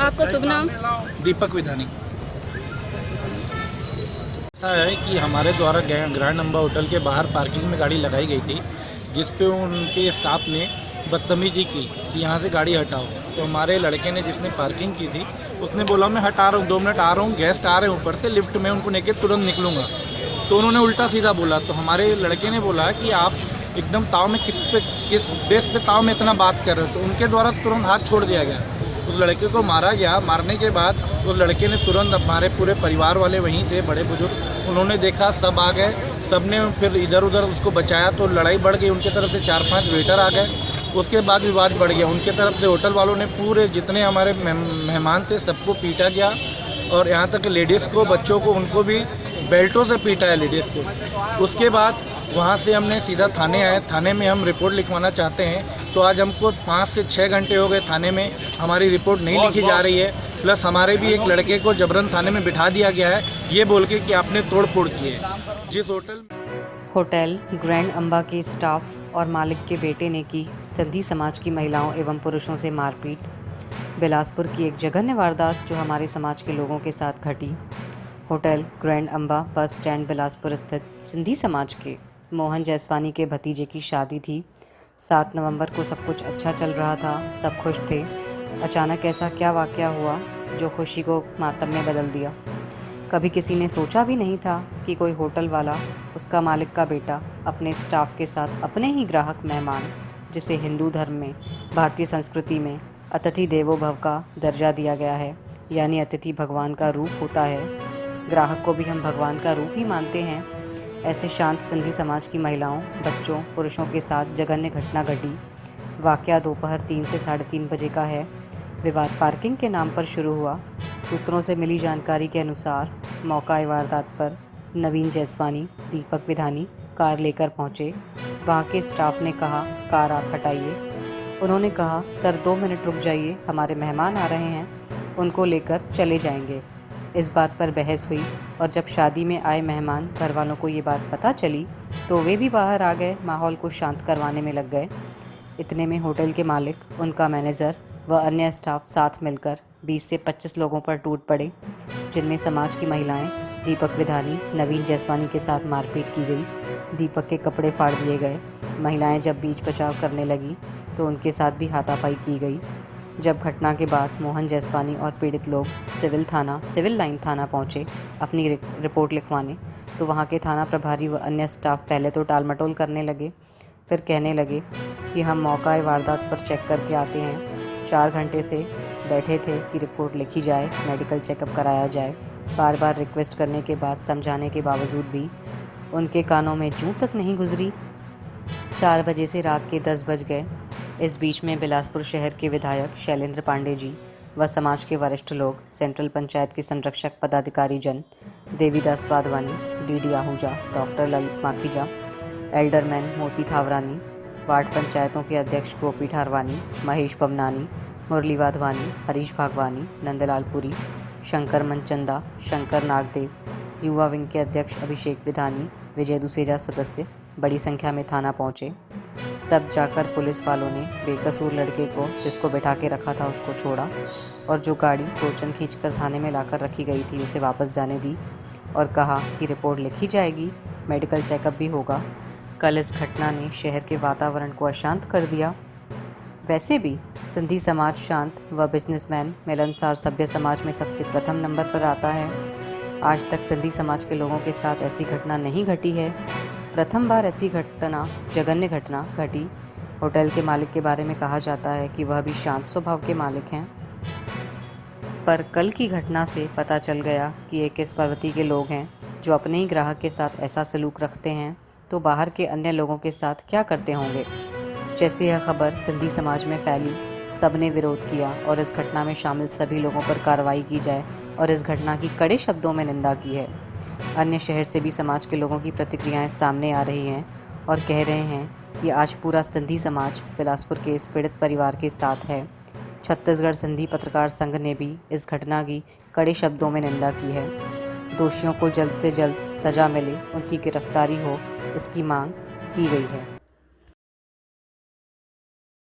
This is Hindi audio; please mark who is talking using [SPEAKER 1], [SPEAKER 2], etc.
[SPEAKER 1] आपका शुभ नाम?
[SPEAKER 2] दीपक विधानी। ऐसा है कि हमारे द्वारा ग्रैंड अम्बा होटल के बाहर पार्किंग में गाड़ी लगाई गई थी, जिस पे उनके स्टाफ ने बदतमीजी की कि यहाँ से गाड़ी हटाओ। तो हमारे लड़के ने, जिसने पार्किंग की थी, उसने बोला मैं हटा रहा हूँ, 2 मिनट आ रहा हूँ, गेस्ट आ रहे हैं ऊपर से, लिफ्ट में उनको लेके तुरंत निकलूँगा। तो उन्होंने उल्टा सीधा बोला। तो हमारे लड़के ने बोला कि आप एकदम ताव में किस बेस पे ताव में इतना बात कर रहे हो। तो उनके द्वारा तुरंत हाथ छोड़ दिया गया। उस लड़के को मारा गया। मारने के बाद उस लड़के ने तुरंत, हमारे पूरे परिवार वाले वहीं थे, बड़े बुजुर्ग, उन्होंने देखा, सब आ गए, सब ने फिर इधर उधर उसको बचाया। तो लड़ाई बढ़ गई। उनके तरफ से 4-5 वेटर आ गए। उसके बाद विवाद बढ़ गया। उनके तरफ से होटल वालों ने पूरे जितने हमारे मेहमान थे सबको पीटा गया, और यहाँ तक लेडीज़ को, बच्चों को, उनको भी बेल्टों से पीटा है लेडीज़ को। उसके बाद वहाँ से हमने सीधा थाने आए। थाने में हम रिपोर्ट लिखवाना चाहते हैं। तो आज हमको 5 से 6 घंटे हो गए थाने में, हमारी रिपोर्ट नहीं लिखी जा रही है। प्लस हमारे भी एक लड़के को जबरन थाने में बिठा दिया गया है, ये बोल के कि आपने तोड़ फोड़ की है। जिस
[SPEAKER 3] होटल ग्रैंड अम्बा के स्टाफ और मालिक के बेटे ने की सिंधी समाज की महिलाओं एवं पुरुषों से मारपीट। बिलासपुर की एक जघन्य वारदात जो हमारे समाज के लोगों के साथ घटी। Hotel grand Amba bus stand Bilaspur स्थित सिंधी समाज के मोहन जायसवानी के भतीजे की शादी थी। 7 नवंबर को सब कुछ अच्छा चल रहा था, सब खुश थे। अचानक ऐसा क्या वाक़या हुआ जो खुशी को मातम में बदल दिया। कभी किसी ने सोचा भी नहीं था कि कोई होटल वाला, उसका मालिक का बेटा, अपने स्टाफ के साथ अपने ही ग्राहक मेहमान, जिसे हिंदू धर्म में, भारतीय संस्कृति में अतिथि देवो भव का दर्जा दिया गया है, यानी अतिथि भगवान का रूप होता है, ग्राहक को भी हम भगवान का रूप ही मानते हैं। ऐसे शांत सिंधी समाज की महिलाओं, बच्चों, पुरुषों के साथ जघन्य घटना घटी। वाक़या दोपहर 3 से 3:30 बजे का है। विवाद पार्किंग के नाम पर शुरू हुआ। सूत्रों से मिली जानकारी के अनुसार मौका वारदात पर नवीन जायसवानी, दीपक विधानी कार लेकर पहुंचे। वहां के स्टाफ ने कहा, कार आप हटाइए। उन्होंने कहा, सर 2 मिनट रुक जाइए, हमारे मेहमान आ रहे हैं, उनको लेकर चले जाएंगे। इस बात पर बहस हुई, और जब शादी में आए मेहमान घर वालों को ये बात पता चली तो वे भी बाहर आ गए, माहौल को शांत करवाने में लग गए। इतने में होटल के मालिक, उनका मैनेजर व अन्य स्टाफ साथ मिलकर 20 से 25 लोगों पर टूट पड़े, जिनमें समाज की महिलाएं, दीपक विधानी, नवीन जायसवानी के साथ मारपीट की गई। दीपक के कपड़े फाड़ दिए गए। महिलाएं जब बीच बचाव करने लगी तो उनके साथ भी हाथापाई की गई। जब घटना के बाद मोहन जायसवानी और पीड़ित लोग सिविल लाइन थाना पहुंचे अपनी रिपोर्ट लिखवाने, तो वहां के थाना प्रभारी व अन्य स्टाफ पहले तो टालमटोल करने लगे, फिर कहने लगे कि हम मौका वारदात पर चेक करके आते हैं। 4 घंटे से बैठे थे कि रिपोर्ट लिखी जाए, मेडिकल चेकअप कराया जाए। बार बार रिक्वेस्ट करने के बाद, समझाने के बावजूद भी उनके कानों में जूं तक नहीं गुजरी। 4 बजे से रात के 10 बज गए। इस बीच में बिलासपुर शहर के विधायक शैलेंद्र पांडे जी व समाज के वरिष्ठ लोग, सेंट्रल पंचायत के संरक्षक पदाधिकारी जन, Devidas Wadhwani, DD Ahuja, doctor Lalit Makhija, alderman मोती थावरानी, वार्ड पंचायतों के अध्यक्ष गोपी ठारवानी, महेश पवनानी, मुरली वाधवानी, हरीश भागवानी, नंदलाल पुरी, शंकर मनचंदा, शंकर नागदेव, युवा विंग के अध्यक्ष अभिषेक विधानी, विजय दुसेजा सदस्य बड़ी संख्या में थाना पहुंचे। तब जाकर पुलिस वालों ने बेकसूर लड़के को, जिसको बैठा के रखा था, उसको छोड़ा, और जो गाड़ी टोचन खींचकर थाने में लाकर रखी गई थी उसे वापस जाने दी, और कहा कि रिपोर्ट लिखी जाएगी, मेडिकल चेकअप भी होगा। कल इस घटना ने शहर के वातावरण को अशांत कर दिया। वैसे भी सिंधी समाज शांत व बिजनेसमैन, मिलनसार सभ्य समाज में सबसे प्रथम नंबर पर आता है। आज तक सिंधी समाज के लोगों के साथ ऐसी घटना नहीं घटी है। प्रथम बार ऐसी जघन्य घटना घटी। होटल के मालिक के बारे में कहा जाता है कि वह भी शांत स्वभाव के मालिक हैं, पर कल की घटना से पता चल गया कि ये किस प्रवृत्ति के लोग हैं जो अपने ही ग्राहक के साथ ऐसा सलूक रखते हैं, तो बाहर के अन्य लोगों के साथ क्या करते होंगे। जैसे यह खबर सिंधी समाज में फैली, सबने विरोध किया और इस घटना में शामिल सभी लोगों पर कार्रवाई की जाए, और इस घटना की कड़े शब्दों में निंदा की है। अन्य शहर से भी समाज के लोगों की प्रतिक्रियाएं सामने आ रही हैं और कह रहे हैं कि आज पूरा सिंधी समाज बिलासपुर के इस पीड़ित परिवार के साथ है। छत्तीसगढ़ सिंधी पत्रकार संघ ने भी इस घटना की कड़े शब्दों में निंदा की है। दोषियों को जल्द से जल्द सजा मिले, उनकी गिरफ्तारी हो, इसकी मांग की गई है।